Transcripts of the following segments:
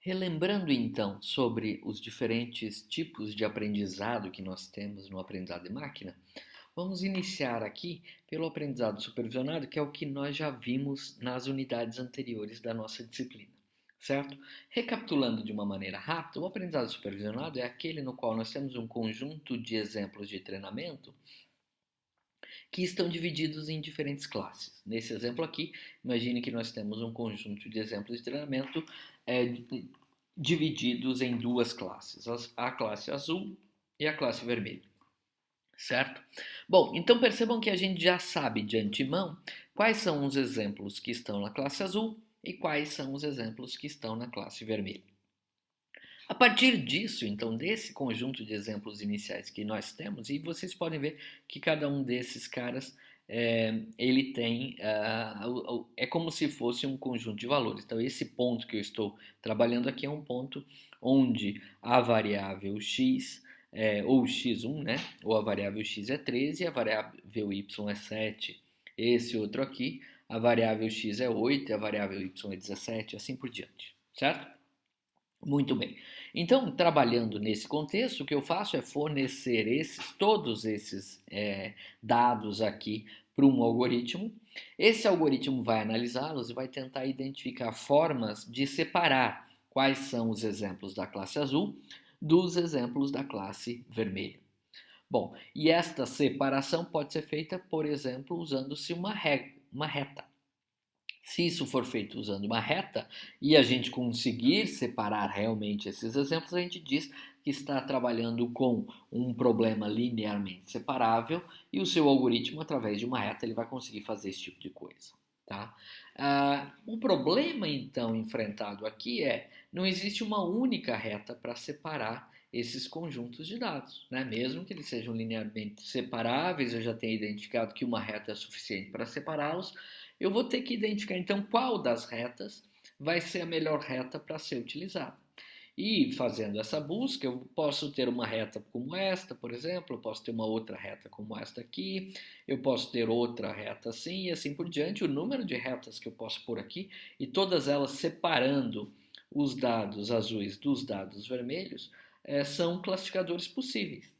Relembrando então sobre os diferentes tipos de aprendizado que nós temos no aprendizado de máquina, vamos iniciar aqui pelo aprendizado supervisionado, que é o que nós já vimos nas unidades anteriores da nossa disciplina, certo? Recapitulando de uma maneira rápida, o aprendizado supervisionado é aquele no qual nós temos um conjunto de exemplos de treinamento que estão divididos em diferentes classes. Nesse exemplo aqui, imagine que nós temos um conjunto de exemplos de treinamento divididos em duas classes, a classe azul e a classe vermelha, certo? Bom, então percebam que a gente já sabe de antemão quais são os exemplos que estão na classe azul e quais são os exemplos que estão na classe vermelha. A partir disso, então, desse conjunto de exemplos iniciais que nós temos, e vocês podem ver que cada um desses caras ele tem, é como se fosse um conjunto de valores. Então, esse ponto que eu estou trabalhando aqui é um ponto onde a variável x, ou x1, né? Ou a variável x é 13 e a variável y é 7. Esse outro aqui, a variável x é 8 e a variável y é 17, assim por diante, certo? Muito bem. Então, trabalhando nesse contexto, o que eu faço é fornecer todos esses dados aqui para um algoritmo. Esse algoritmo vai analisá-los e vai tentar identificar formas de separar quais são os exemplos da classe azul dos exemplos da classe vermelha. Bom, e esta separação pode ser feita, por exemplo, usando-se uma reta. Se isso for feito usando uma reta e a gente conseguir separar realmente esses exemplos, a gente diz que está trabalhando com um problema linearmente separável e o seu algoritmo, através de uma reta, ele vai conseguir fazer esse tipo de coisa. Tá? O problema, então, enfrentado aqui não existe uma única reta para separar esses conjuntos de dados. Né? Mesmo que eles sejam linearmente separáveis, eu já tenho identificado que uma reta é suficiente para separá-los, eu vou ter que identificar então qual das retas vai ser a melhor reta para ser utilizada. E fazendo essa busca, eu posso ter uma reta como esta, por exemplo, eu posso ter uma outra reta como esta aqui, eu posso ter outra reta assim e assim por diante. O número de retas que eu posso pôr aqui, e todas elas separando os dados azuis dos dados vermelhos, são classificadores possíveis.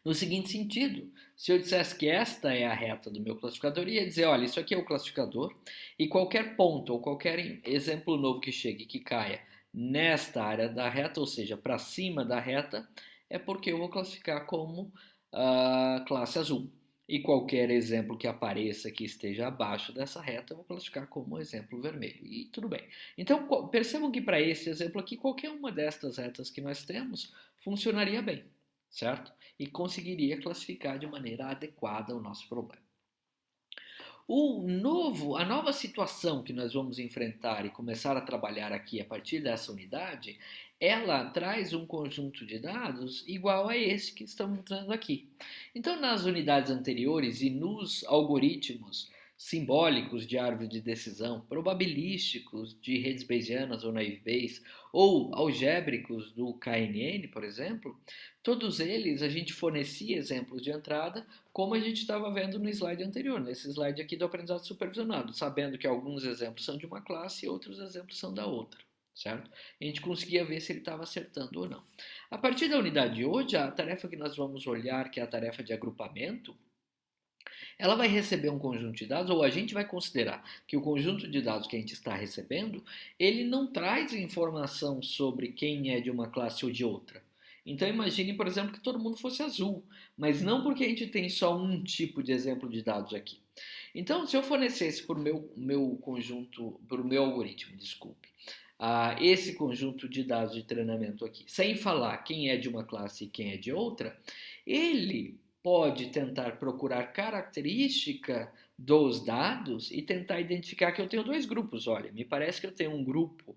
No seguinte sentido, se eu dissesse que esta é a reta do meu classificador, ia dizer, olha, isso aqui é o classificador, e qualquer ponto ou qualquer exemplo novo que chegue, que caia nesta área da reta, ou seja, para cima da reta, é porque eu vou classificar como classe azul. E qualquer exemplo que apareça que esteja abaixo dessa reta, eu vou classificar como exemplo vermelho. E tudo bem. Então, percebam que para esse exemplo aqui, qualquer uma destas retas que nós temos funcionaria bem, certo? E conseguiria classificar de maneira adequada o nosso problema. A nova situação que nós vamos enfrentar e começar a trabalhar aqui a partir dessa unidade, ela traz um conjunto de dados igual a esse que estamos usando aqui. Então, nas unidades anteriores e nos algoritmos simbólicos de árvore de decisão, probabilísticos de redes bayesianas ou naive Bayes, ou algébricos do KNN, por exemplo, todos eles a gente fornecia exemplos de entrada, como a gente estava vendo no slide anterior, nesse slide aqui do aprendizado supervisionado, sabendo que alguns exemplos são de uma classe e outros exemplos são da outra, certo? A gente conseguia ver se ele estava acertando ou não. A partir da unidade de hoje, a tarefa que nós vamos olhar, que é a tarefa de agrupamento, ela vai receber um conjunto de dados, ou a gente vai considerar que o conjunto de dados que a gente está recebendo, ele não traz informação sobre quem é de uma classe ou de outra. Então imagine, por exemplo, que todo mundo fosse azul, mas não porque a gente tem só um tipo de exemplo de dados aqui. Então, se eu fornecesse para o meu conjunto, para o meu algoritmo, desculpe, esse conjunto de dados de treinamento aqui, sem falar quem é de uma classe e quem é de outra, ele pode tentar procurar característica dos dados e tentar identificar que eu tenho dois grupos. Olha, me parece que eu tenho um grupo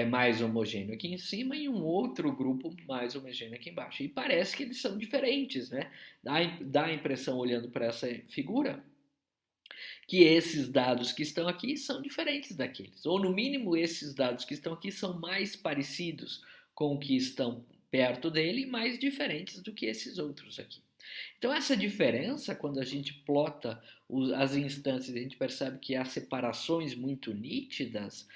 mais homogêneo aqui em cima e um outro grupo mais homogêneo aqui embaixo. E parece que eles são diferentes, né? Dá a impressão, olhando para essa figura, que esses dados que estão aqui são diferentes daqueles. Ou, no mínimo, esses dados que estão aqui são mais parecidos com o que estão perto dele e mais diferentes do que esses outros aqui. Então, essa diferença, quando a gente plota as instâncias, a gente percebe que há separações muito nítidas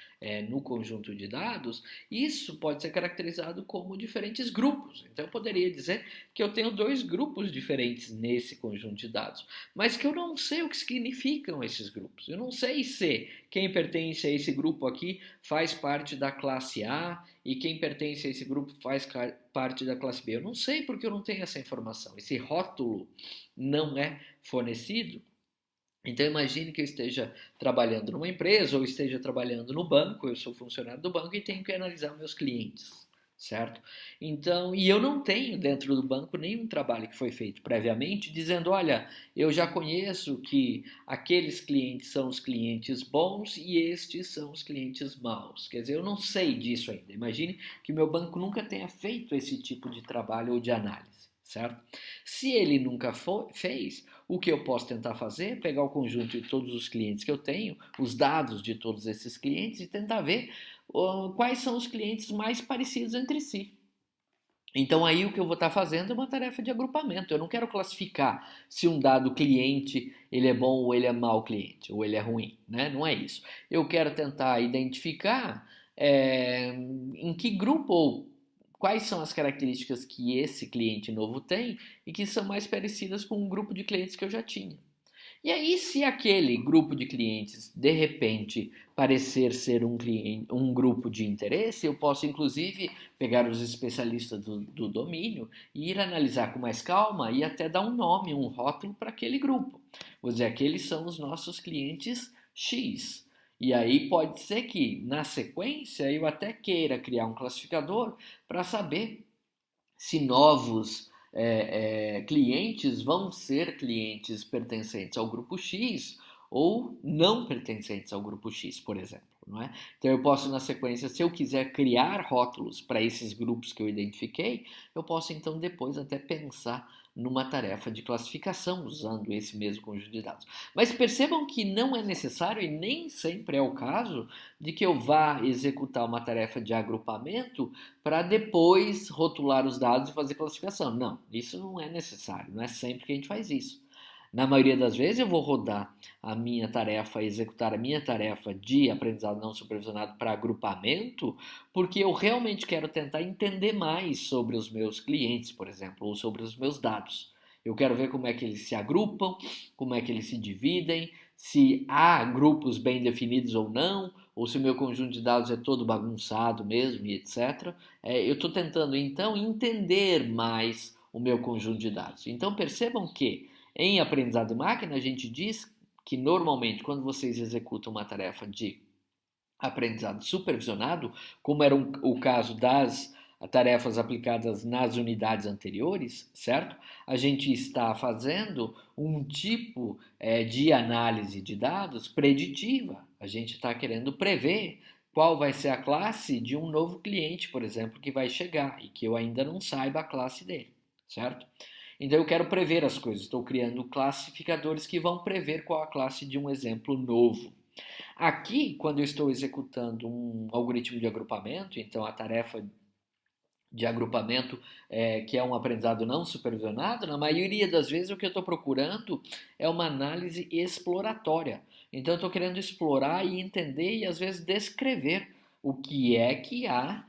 no conjunto de dados, isso pode ser caracterizado como diferentes grupos. Então, eu poderia dizer que eu tenho dois grupos diferentes nesse conjunto de dados, mas que eu não sei o que significam esses grupos. Eu não sei se quem pertence a esse grupo aqui faz parte da classe A e quem pertence a esse grupo faz parte da classe B. Eu não sei porque eu não tenho essa informação. Esse rótulo não é fornecido. Então imagine que eu esteja trabalhando numa empresa ou esteja trabalhando no banco, eu sou funcionário do banco e tenho que analisar meus clientes, certo? Então, e eu não tenho dentro do banco nenhum trabalho que foi feito previamente dizendo, olha, eu já conheço que aqueles clientes são os clientes bons e estes são os clientes maus. Quer dizer, eu não sei disso ainda. Imagine que meu banco nunca tenha feito esse tipo de trabalho ou de análise, certo? Se ele nunca fez, o que eu posso tentar fazer é pegar o conjunto de todos os clientes que eu tenho, os dados de todos esses clientes e tentar ver quais são os clientes mais parecidos entre si. Então aí o que eu vou estar fazendo é uma tarefa de agrupamento. Eu não quero classificar se um dado cliente ele é bom ou ele é mau cliente, ou ele é ruim, né? Não é isso. Eu quero tentar identificar em que grupo ou quais são as características que esse cliente novo tem e que são mais parecidas com um grupo de clientes que eu já tinha. E aí, se aquele grupo de clientes de repente parecer ser um grupo de interesse, eu posso inclusive pegar os especialistas do domínio e ir analisar com mais calma e até dar um nome, um rótulo para aquele grupo. Vou dizer, aqueles são os nossos clientes X. E aí pode ser que, na sequência, eu até queira criar um classificador para saber se novos clientes vão ser clientes pertencentes ao grupo X ou não pertencentes ao grupo X, por exemplo. Não é? Então eu posso, na sequência, se eu quiser criar rótulos para esses grupos que eu identifiquei, eu posso então depois até pensar numa tarefa de classificação usando esse mesmo conjunto de dados. Mas percebam que não é necessário e nem sempre é o caso de que eu vá executar uma tarefa de agrupamento para depois rotular os dados e fazer classificação. Não, isso não é necessário, não é sempre que a gente faz isso. Na maioria das vezes eu vou rodar a minha tarefa, executar a minha tarefa de aprendizado não supervisionado para agrupamento, porque eu realmente quero tentar entender mais sobre os meus clientes, por exemplo, ou sobre os meus dados. Eu quero ver como é que eles se agrupam, como é que eles se dividem, se há grupos bem definidos ou não, ou se o meu conjunto de dados é todo bagunçado mesmo e etc. Eu estou tentando então entender mais o meu conjunto de dados. Então percebam que em aprendizado de máquina, a gente diz que normalmente quando vocês executam uma tarefa de aprendizado supervisionado, como era o caso das tarefas aplicadas nas unidades anteriores, certo? A gente está fazendo um tipo de análise de dados preditiva. A gente está querendo prever qual vai ser a classe de um novo cliente, por exemplo, que vai chegar e que eu ainda não saiba a classe dele, certo? Então eu quero prever as coisas, estou criando classificadores que vão prever qual a classe de um exemplo novo. Aqui, quando eu estou executando um algoritmo de agrupamento, então a tarefa de agrupamento, que é um aprendizado não supervisionado, na maioria das vezes o que eu estou procurando é uma análise exploratória. Então eu estou querendo explorar e entender e às vezes descrever o que é que há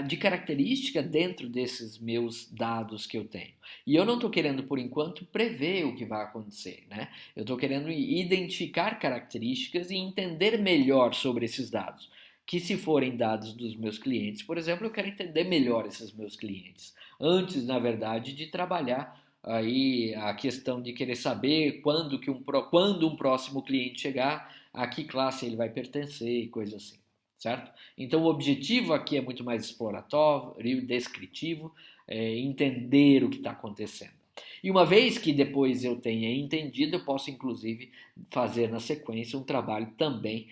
de característica dentro desses meus dados que eu tenho. E eu não estou querendo, por enquanto, prever o que vai acontecer, né? Eu estou querendo identificar características e entender melhor sobre esses dados. Que se forem dados dos meus clientes, por exemplo, eu quero entender melhor esses meus clientes. Antes, na verdade, de trabalhar aí a questão de querer saber quando um próximo cliente chegar, a que classe ele vai pertencer e coisa assim, certo? Então o objetivo aqui é muito mais exploratório, descritivo, entender o que está acontecendo. E uma vez que depois eu tenha entendido, eu posso inclusive fazer na sequência um trabalho também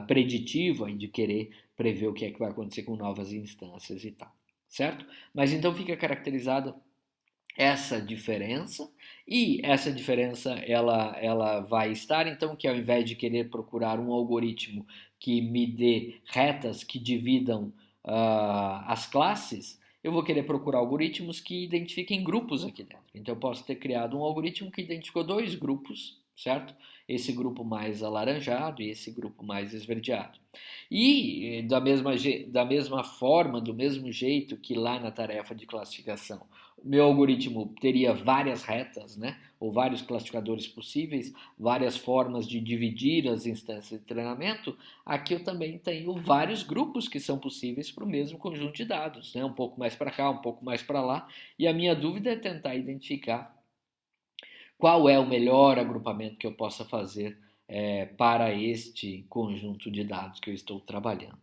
preditivo, aí, de querer prever o que é que vai acontecer com novas instâncias e tal, certo? Mas então fica caracterizada essa diferença, e essa diferença ela vai estar então que ao invés de querer procurar um algoritmo que me dê retas que dividam as classes, eu vou querer procurar algoritmos que identifiquem grupos aqui dentro. Então eu posso ter criado um algoritmo que identificou dois grupos certo? Esse grupo mais alaranjado e esse grupo mais esverdeado. E da mesma forma, do mesmo jeito que lá na tarefa de classificação, o meu algoritmo teria várias retas, né? Ou vários classificadores possíveis, várias formas de dividir as instâncias de treinamento, aqui eu também tenho vários grupos que são possíveis para o mesmo conjunto de dados, né? Um pouco mais para cá, um pouco mais para lá, e a minha dúvida é tentar identificar qual é o melhor agrupamento que eu possa fazer para este conjunto de dados que eu estou trabalhando.